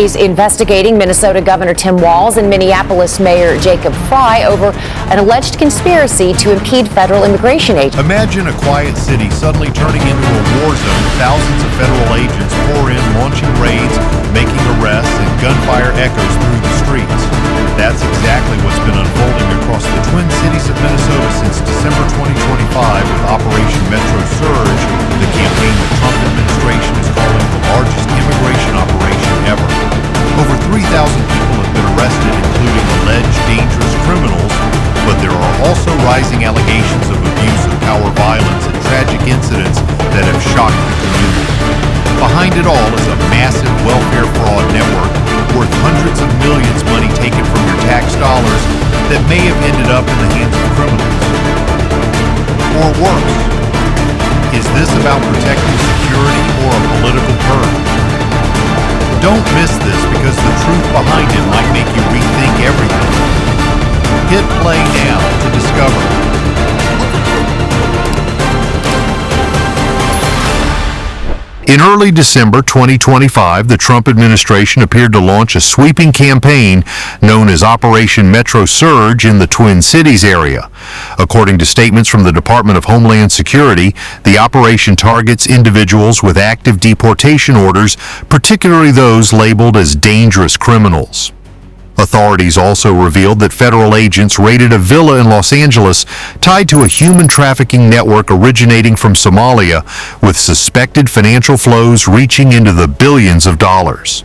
authorities investigating Minnesota Governor Tim Walz and Minneapolis Mayor Jacob Frey over an alleged conspiracy to impede federal immigration agents. Imagine a quiet city suddenly turning into a war zone. Thousands of federal agents pour in, launching raids, making arrests, and gunfire echoes through the streets. That's exactly what's been unfolding across the Twin Cities of Minnesota since December 2025 with Operation Metro Surge, the campaign the Trump administration is calling the largest immigration operation ever. Over 3,000 people have been arrested, including alleged dangerous criminals, but there are also rising allegations of abuse of power, violence, and tragic incidents that have shocked the community. Behind it all is a massive welfare fraud network worth hundreds of millions money taken from your tax dollars that may have ended up in the hands of criminals. Or worse, is this about protecting security or a political purge? Don't miss this because the truth behind it might make you rethink everything. Hit play now to discover. In early December 2025, the Trump administration appeared to launch a sweeping campaign known as Operation Metro Surge in the Twin Cities area. According to statements from the Department of Homeland Security, the operation targets individuals with active deportation orders, particularly those labeled as dangerous criminals. Authorities also revealed that federal agents raided a villa in Los Angeles tied to a human trafficking network originating from Somalia, with suspected financial flows reaching into the billions of dollars.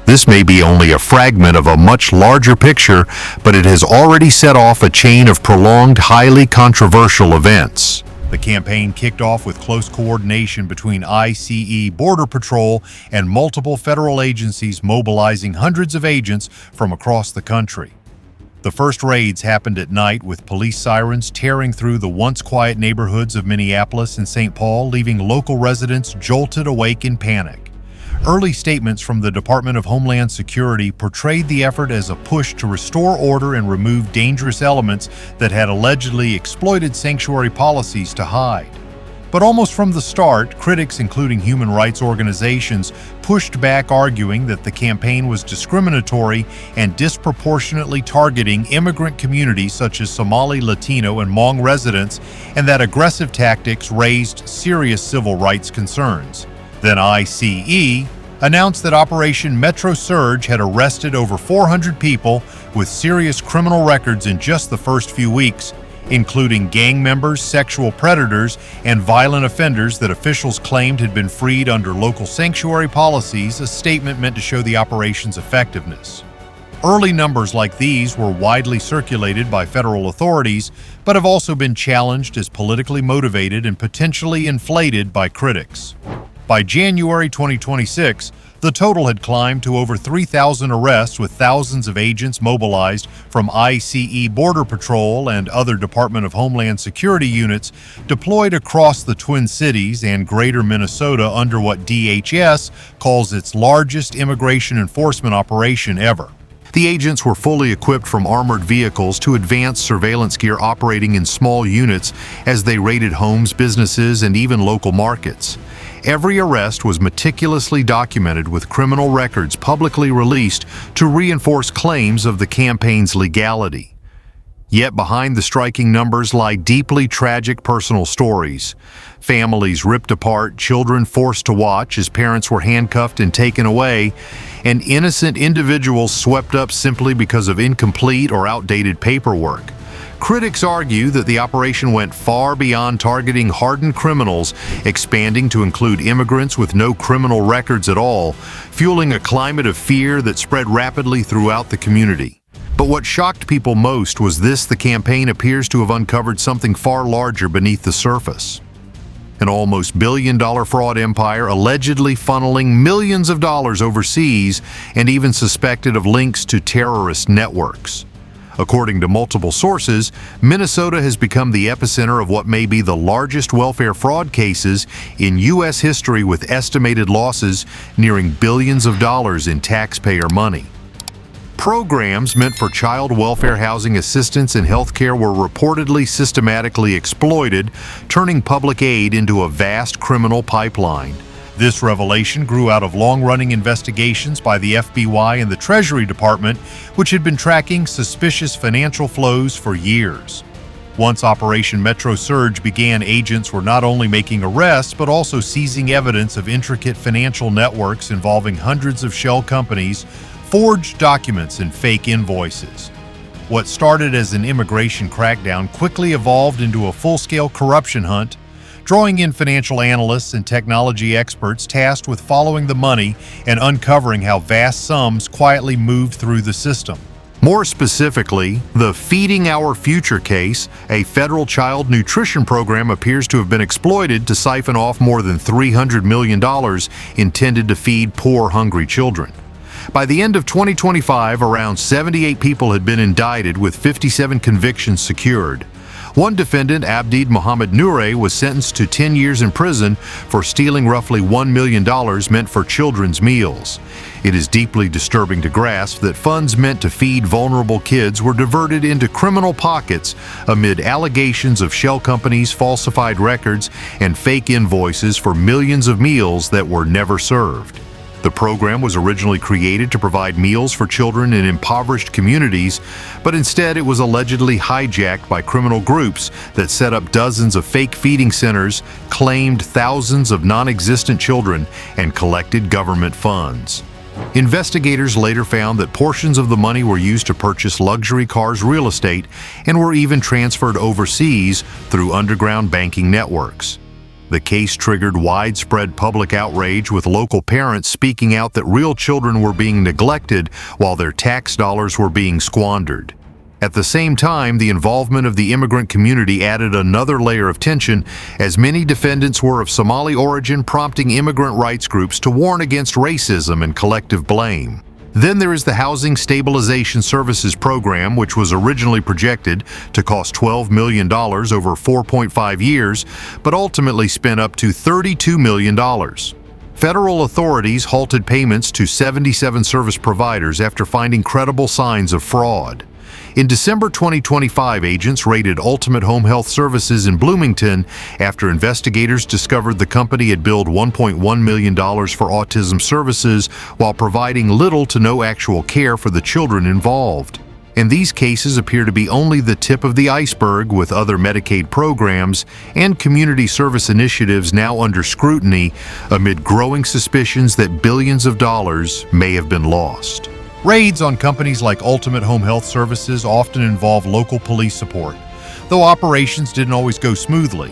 This may be only a fragment of a much larger picture, but it has already set off a chain of prolonged, highly controversial events. The campaign kicked off with close coordination between ICE, Border Patrol, and multiple federal agencies mobilizing hundreds of agents from across the country. The first raids happened at night with police sirens tearing through the once quiet neighborhoods of Minneapolis and St. Paul, leaving local residents jolted awake in panic. Early statements from the Department of Homeland Security portrayed the effort as a push to restore order and remove dangerous elements that had allegedly exploited sanctuary policies to hide. But almost from the start, critics, including human rights organizations, pushed back, arguing that the campaign was discriminatory and disproportionately targeting immigrant communities such as Somali, Latino, and Hmong residents, and that aggressive tactics raised serious civil rights concerns. Then ICE announced that Operation Metro Surge had arrested over 400 people with serious criminal records in just the first few weeks, including gang members, sexual predators, and violent offenders that officials claimed had been freed under local sanctuary policies, a statement meant to show the operation's effectiveness. Early numbers like these were widely circulated by federal authorities, but have also been challenged as politically motivated and potentially inflated by critics. By January 2026, the total had climbed to over 3,000 arrests, with thousands of agents mobilized from ICE, Border Patrol, and other Department of Homeland Security units deployed across the Twin Cities and greater Minnesota under what DHS calls its largest immigration enforcement operation ever. The agents were fully equipped from armored vehicles to advanced surveillance gear, operating in small units as they raided homes, businesses, and even local markets. Every arrest was meticulously documented, with criminal records publicly released to reinforce claims of the campaign's legality. Yet behind the striking numbers lie deeply tragic personal stories. Families ripped apart, children forced to watch as parents were handcuffed and taken away, and innocent individuals swept up simply because of incomplete or outdated paperwork. Critics argue that the operation went far beyond targeting hardened criminals, expanding to include immigrants with no criminal records at all, fueling a climate of fear that spread rapidly throughout the community. But what shocked people most was this: the campaign appears to have uncovered something far larger beneath the surface. An almost billion-dollar fraud empire allegedly funneling millions of dollars overseas and even suspected of links to terrorist networks. According to multiple sources, Minnesota has become the epicenter of what may be the largest welfare fraud cases in U.S. history, with estimated losses nearing billions of dollars in taxpayer money. Programs meant for child welfare, housing assistance, and healthcare were reportedly systematically exploited, turning public aid into a vast criminal pipeline. This revelation grew out of long-running investigations by the FBI and the Treasury Department, which had been tracking suspicious financial flows for years. Once Operation Metro Surge began, agents were not only making arrests, but also seizing evidence of intricate financial networks involving hundreds of shell companies, forged documents, and fake invoices. What started as an immigration crackdown quickly evolved into a full-scale corruption hunt, drawing in financial analysts and technology experts tasked with following the money and uncovering how vast sums quietly moved through the system. More specifically, the Feeding Our Future case, a federal child nutrition program, appears to have been exploited to siphon off more than $300 million intended to feed poor, hungry children. By the end of 2025, around 78 people had been indicted with 57 convictions secured. One defendant, Abdid Mohammed Noure, was sentenced to 10 years in prison for stealing roughly $1 million meant for children's meals. It is deeply disturbing to grasp that funds meant to feed vulnerable kids were diverted into criminal pockets amid allegations of shell companies, falsified records, and fake invoices for millions of meals that were never served. The program was originally created to provide meals for children in impoverished communities, but instead it was allegedly hijacked by criminal groups that set up dozens of fake feeding centers, claimed thousands of non-existent children, and collected government funds. Investigators later found that portions of the money were used to purchase luxury cars, real estate, and were even transferred overseas through underground banking networks. The case triggered widespread public outrage, with local parents speaking out that real children were being neglected while their tax dollars were being squandered. At the same time, the involvement of the immigrant community added another layer of tension, as many defendants were of Somali origin, prompting immigrant rights groups to warn against racism and collective blame. Then there is the Housing Stabilization Services Program, which was originally projected to cost $12 million over 4.5 years, but ultimately spent up to $32 million. Federal authorities halted payments to 77 service providers after finding credible signs of fraud. In December 2025, agents raided Ultimate Home Health Services in Bloomington after investigators discovered the company had billed $1.1 million for autism services while providing little to no actual care for the children involved. And these cases appear to be only the tip of the iceberg, with other Medicaid programs and community service initiatives now under scrutiny amid growing suspicions that billions of dollars may have been lost. Raids on companies like Ultimate Home Health Services often involve local police support, though operations didn't always go smoothly.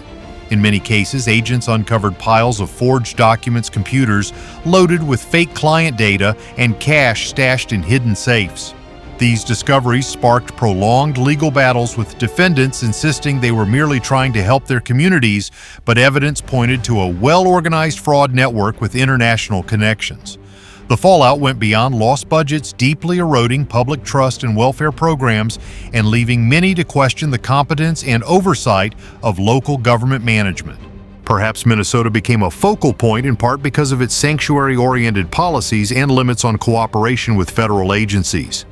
In many cases, agents uncovered piles of forged documents, computers loaded with fake client data, and cash stashed in hidden safes. These discoveries sparked prolonged legal battles, with defendants insisting they were merely trying to help their communities, but evidence pointed to a well-organized fraud network with international connections. The fallout went beyond lost budgets, deeply eroding public trust in welfare programs and leaving many to question the competence and oversight of local government management. Perhaps Minnesota became a focal point in part because of its sanctuary-oriented policies and limits on cooperation with federal agencies.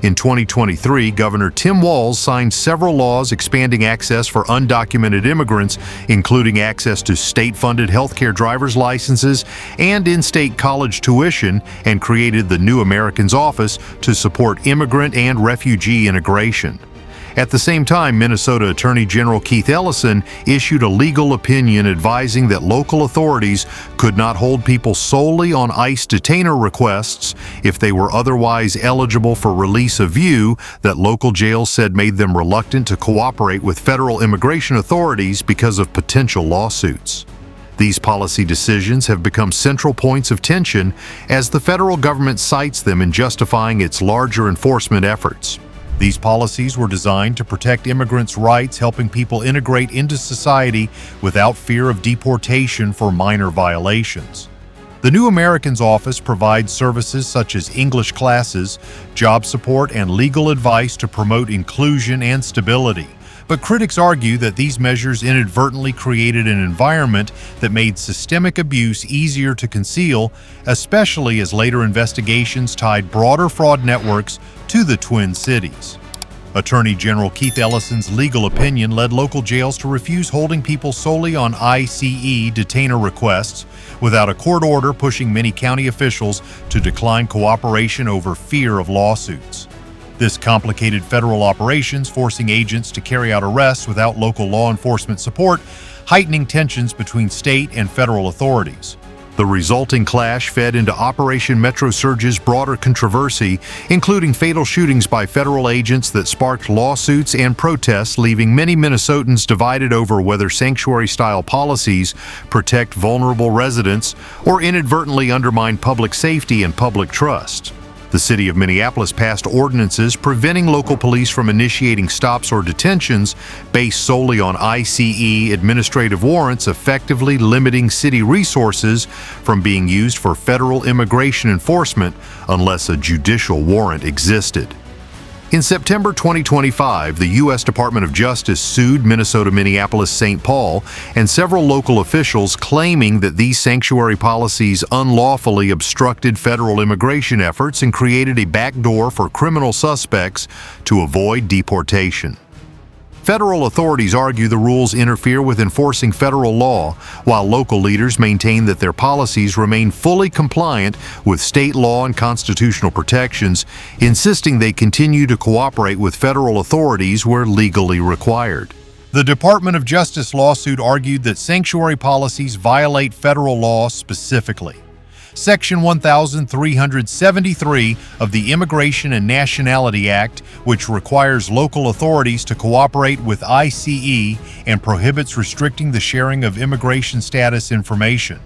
In 2023, Governor Tim Walz signed several laws expanding access for undocumented immigrants, including access to state-funded healthcare driver's licenses and in-state college tuition, and created the New Americans Office to support immigrant and refugee integration. At the same time, Minnesota Attorney General Keith Ellison issued a legal opinion advising that local authorities could not hold people solely on ICE detainer requests if they were otherwise eligible for release of view, that local jails said made them reluctant to cooperate with federal immigration authorities because of potential lawsuits. These policy decisions have become central points of tension as the federal government cites them in justifying its larger enforcement efforts. These policies were designed to protect immigrants' rights, helping people integrate into society without fear of deportation for minor violations. The New Americans Office provides services such as English classes, job support, and legal advice to promote inclusion and stability. But critics argue that these measures inadvertently created an environment that made systemic abuse easier to conceal, especially as later investigations tied broader fraud networks to the Twin Cities. Attorney General Keith Ellison's legal opinion led local jails to refuse holding people solely on ICE detainer requests, without a court order pushing many county officials to decline cooperation over fear of lawsuits. This complicated federal operations, forcing agents to carry out arrests without local law enforcement support, heightening tensions between state and federal authorities. The resulting clash fed into Operation Metro Surge's broader controversy, including fatal shootings by federal agents that sparked lawsuits and protests, leaving many Minnesotans divided over whether sanctuary-style policies protect vulnerable residents or inadvertently undermine public safety and public trust. The city of Minneapolis passed ordinances preventing local police from initiating stops or detentions based solely on ICE administrative warrants, effectively limiting city resources from being used for federal immigration enforcement unless a judicial warrant existed. In September 2025, the U.S. Department of Justice sued Minnesota-Minneapolis-St. Paul and several local officials, claiming that these sanctuary policies unlawfully obstructed federal immigration efforts and created a backdoor for criminal suspects to avoid deportation. Federal authorities argue the rules interfere with enforcing federal law, while local leaders maintain that their policies remain fully compliant with state law and constitutional protections, insisting they continue to cooperate with federal authorities where legally required. The Department of Justice lawsuit argued that sanctuary policies violate federal law specifically. Section 1373 of the Immigration and Nationality Act, which requires local authorities to cooperate with ICE and prohibits restricting the sharing of immigration status information.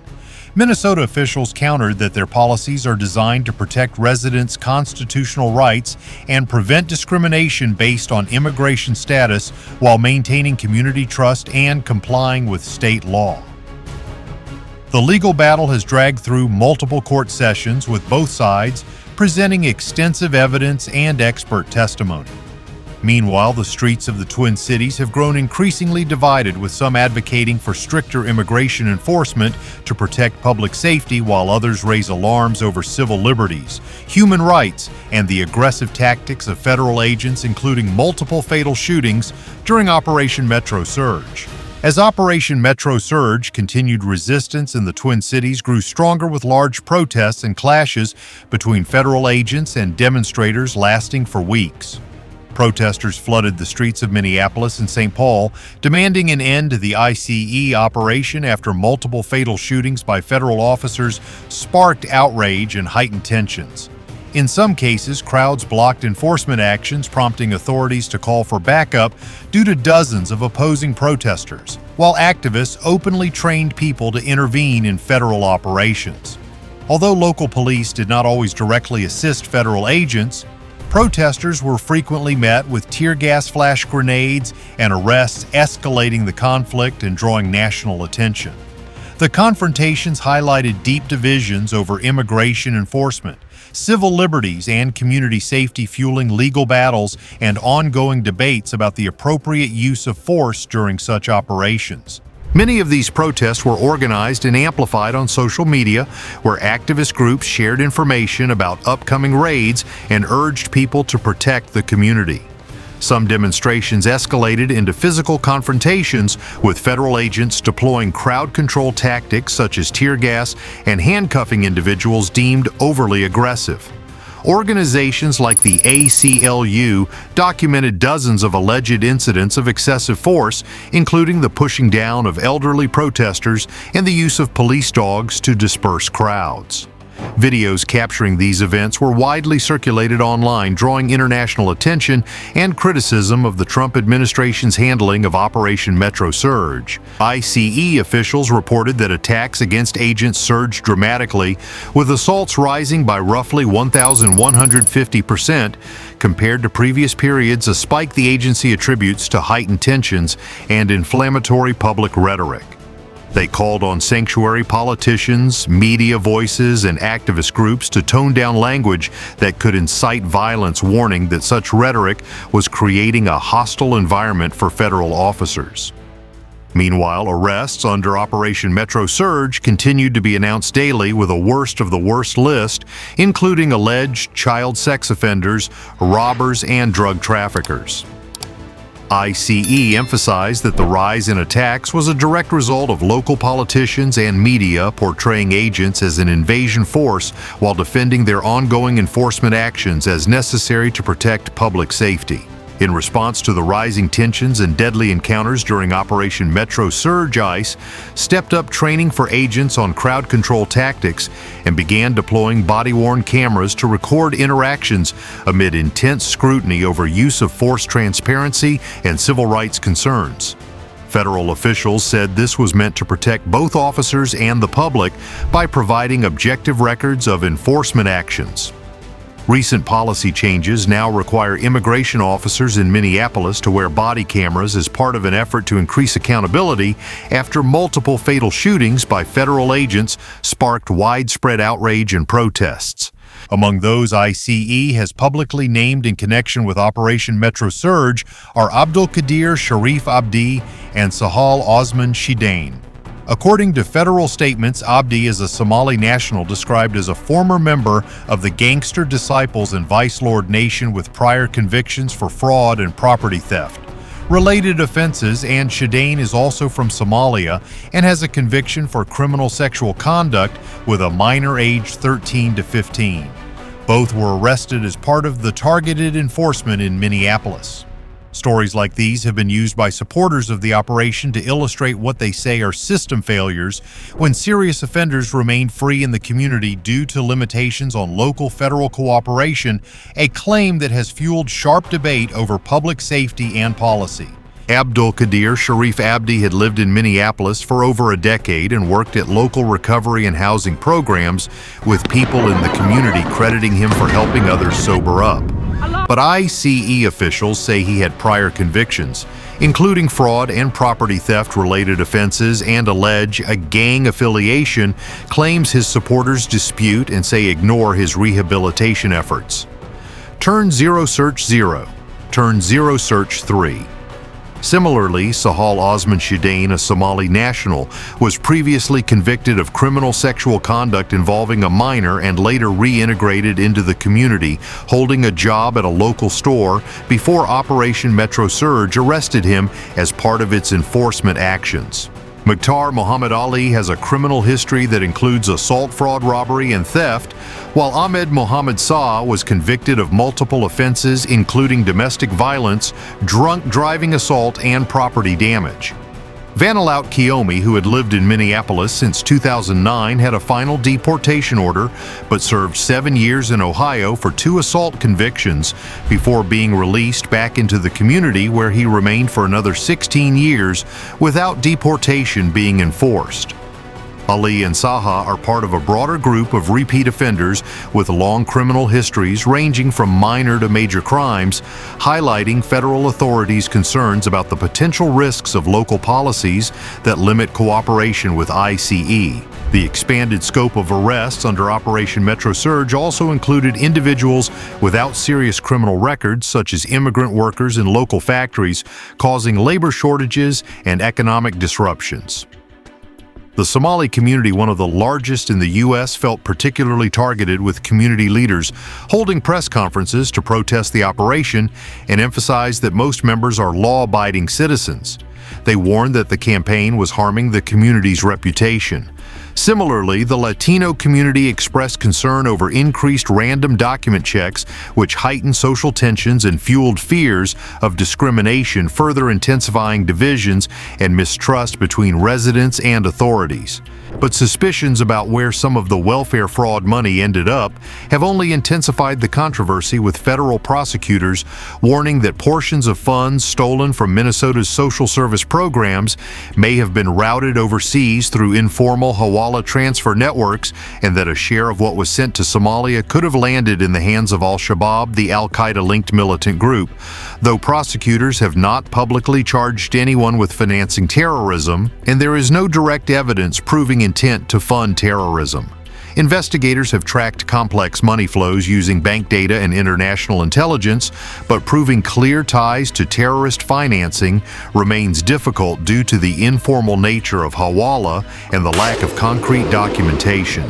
Minnesota officials countered that their policies are designed to protect residents' constitutional rights and prevent discrimination based on immigration status while maintaining community trust and complying with state law. The legal battle has dragged through multiple court sessions, with both sides presenting extensive evidence and expert testimony. Meanwhile, the streets of the Twin Cities have grown increasingly divided, with some advocating for stricter immigration enforcement to protect public safety, while others raise alarms over civil liberties, human rights, and the aggressive tactics of federal agents, including multiple fatal shootings during Operation Metro Surge. As Operation Metro Surge continued, resistance in the Twin Cities grew stronger, with large protests and clashes between federal agents and demonstrators lasting for weeks. Protesters flooded the streets of Minneapolis and St. Paul, demanding an end to the ICE operation after multiple fatal shootings by federal officers sparked outrage and heightened tensions. In some cases, crowds blocked enforcement actions, prompting authorities to call for backup due to dozens of opposing protesters, while activists openly trained people to intervene in federal operations. Although local police did not always directly assist federal agents, protesters were frequently met with tear gas, flash grenades, and arrests, escalating the conflict and drawing national attention. The confrontations highlighted deep divisions over immigration enforcement, civil liberties, and community safety, fueling legal battles and ongoing debates about the appropriate use of force during such operations. Many of these protests were organized and amplified on social media, where activist groups shared information about upcoming raids and urged people to protect the community. Some demonstrations escalated into physical confrontations, with federal agents deploying crowd control tactics such as tear gas and handcuffing individuals deemed overly aggressive. Organizations like the ACLU documented dozens of alleged incidents of excessive force, including the pushing down of elderly protesters and the use of police dogs to disperse crowds. Videos capturing these events were widely circulated online, drawing international attention and criticism of the Trump administration's handling of Operation Metro Surge. ICE officials reported that attacks against agents surged dramatically, with assaults rising by roughly 1,150% compared to previous periods, a spike the agency attributes to heightened tensions and inflammatory public rhetoric. They called on sanctuary politicians, media voices, and activist groups to tone down language that could incite violence, warning that such rhetoric was creating a hostile environment for federal officers. Meanwhile, arrests under Operation Metro Surge continued to be announced daily with a worst of the worst list, including alleged child sex offenders, robbers, and drug traffickers. ICE emphasized that the rise in attacks was a direct result of local politicians and media portraying agents as an invasion force while defending their ongoing enforcement actions as necessary to protect public safety. In response to the rising tensions and deadly encounters during Operation Metro Surge, ICE stepped up training for agents on crowd control tactics and began deploying body-worn cameras to record interactions amid intense scrutiny over use of force transparency and civil rights concerns. Federal officials said this was meant to protect both officers and the public by providing objective records of enforcement actions. Recent policy changes now require immigration officers in Minneapolis to wear body cameras as part of an effort to increase accountability after multiple fatal shootings by federal agents sparked widespread outrage and protests. Among those ICE has publicly named in connection with Operation Metro Surge are Abdul Qadir Sharif Abdi and Sahal Osman Shidain. According to federal statements, Abdi is a Somali national described as a former member of the Gangster Disciples and Vice Lord Nation with prior convictions for fraud and property theft. Related offenses, and Shidain is also from Somalia and has a conviction for criminal sexual conduct with a minor aged 13 to 15. Both were arrested as part of the targeted enforcement in Minneapolis. Stories like these have been used by supporters of the operation to illustrate what they say are system failures when serious offenders remain free in the community due to limitations on local federal cooperation, a claim that has fueled sharp debate over public safety and policy. Abdul Qadir Sharif Abdi had lived in Minneapolis for over a decade and worked at local recovery and housing programs, with people in the community crediting him for helping others sober up. But ICE officials say he had prior convictions, including fraud and property theft-related offenses, and allege a gang affiliation, claims his supporters dispute and say ignore his rehabilitation efforts. Turn Zero Search 0. Turn Zero Search 3. Similarly, Sahal Osman Shidain, a Somali national, was previously convicted of criminal sexual conduct involving a minor and later reintegrated into the community, holding a job at a local store before Operation Metro Surge arrested him as part of its enforcement actions. Mukhtar Muhammad Ali has a criminal history that includes assault, fraud, robbery, and theft, while Ahmed Mohammed Saw was convicted of multiple offenses including domestic violence, drunk driving assault, and property damage. Vanilaut Kiyomi, who had lived in Minneapolis since 2009, had a final deportation order but served 7 years in Ohio for 2 assault convictions before being released back into the community, where he remained for another 16 years without deportation being enforced. Ali and Saha are part of a broader group of repeat offenders with long criminal histories ranging from minor to major crimes, highlighting federal authorities' concerns about the potential risks of local policies that limit cooperation with ICE. The expanded scope of arrests under Operation Metro Surge also included individuals without serious criminal records, such as immigrant workers in local factories, causing labor shortages and economic disruptions. The Somali community, one of the largest in the U.S., felt particularly targeted, with community leaders holding press conferences to protest the operation and emphasize that most members are law-abiding citizens. They warned that the campaign was harming the community's reputation. Similarly, the Latino community expressed concern over increased random document checks, which heightened social tensions and fueled fears of discrimination, further intensifying divisions and mistrust between residents and authorities. But suspicions about where some of the welfare fraud money ended up have only intensified the controversy, with federal prosecutors warning that portions of funds stolen from Minnesota's social service programs may have been routed overseas through informal Hawala transfer networks, and that a share of what was sent to Somalia could have landed in the hands of Al-Shabaab, the Al-Qaeda-linked militant group. Though prosecutors have not publicly charged anyone with financing terrorism, and there is no direct evidence proving intent to fund terrorism. Investigators have tracked complex money flows using bank data and international intelligence, but proving clear ties to terrorist financing remains difficult due to the informal nature of hawala and the lack of concrete documentation.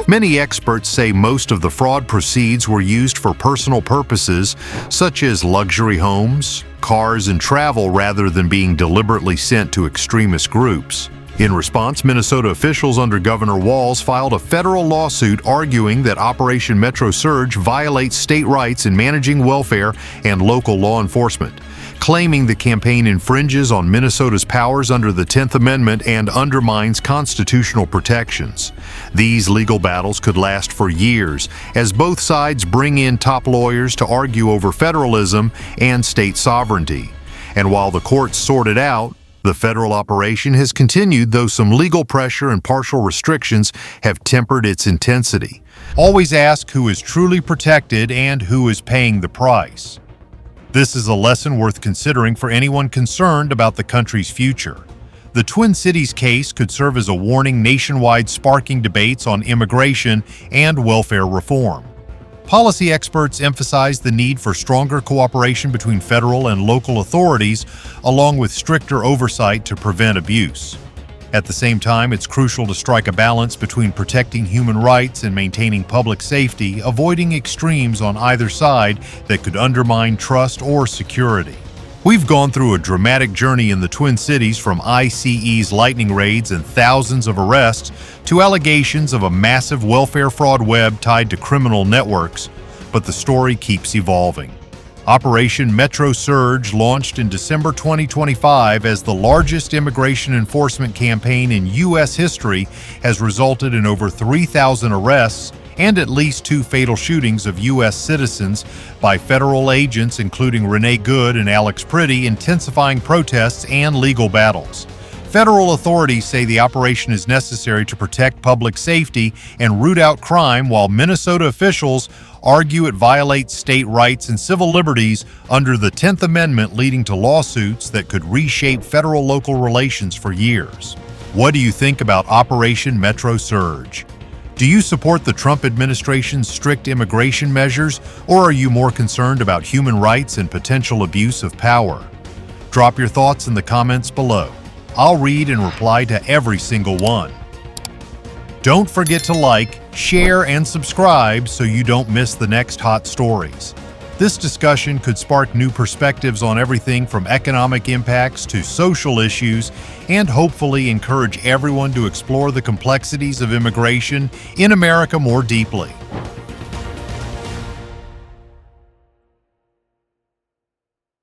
Many experts say most of the fraud proceeds were used for personal purposes, such as luxury homes, cars, and travel, rather than being deliberately sent to extremist groups. In response, Minnesota officials under Governor Walz filed a federal lawsuit arguing that Operation Metro Surge violates state rights in managing welfare and local law enforcement, claiming the campaign infringes on Minnesota's powers under the 10th Amendment and undermines constitutional protections. These legal battles could last for years, as both sides bring in top lawyers to argue over federalism and state sovereignty. And while the courts sort it out, the federal operation has continued, though some legal pressure and partial restrictions have tempered its intensity. Always ask who is truly protected and who is paying the price. This is a lesson worth considering for anyone concerned about the country's future. The Twin Cities case could serve as a warning nationwide, sparking debates on immigration and welfare reform. Policy experts emphasize the need for stronger cooperation between federal and local authorities, along with stricter oversight to prevent abuse. At the same time, it's crucial to strike a balance between protecting human rights and maintaining public safety, avoiding extremes on either side that could undermine trust or security. We've gone through a dramatic journey in the Twin Cities, from ICE's lightning raids and thousands of arrests to allegations of a massive welfare fraud web tied to criminal networks, but the story keeps evolving. Operation Metro Surge launched in December 2025 as the largest immigration enforcement campaign in U.S. history, has resulted in over 3,000 arrests and at least 2 fatal shootings of U.S. citizens by federal agents, including Renee Good and Alex Pretty, intensifying protests and legal battles. Federal authorities say the operation is necessary to protect public safety and root out crime, while Minnesota officials argue it violates state rights and civil liberties under the 10th Amendment, leading to lawsuits that could reshape federal-local relations for years. What do you think about Operation Metro Surge? Do you support the Trump administration's strict immigration measures, or are you more concerned about human rights and potential abuse of power? Drop your thoughts in the comments below. I'll read and reply to every single one. Don't forget to like, share, and subscribe so you don't miss the next hot stories. This discussion could spark new perspectives on everything from economic impacts to social issues, and hopefully encourage everyone to explore the complexities of immigration in America more deeply.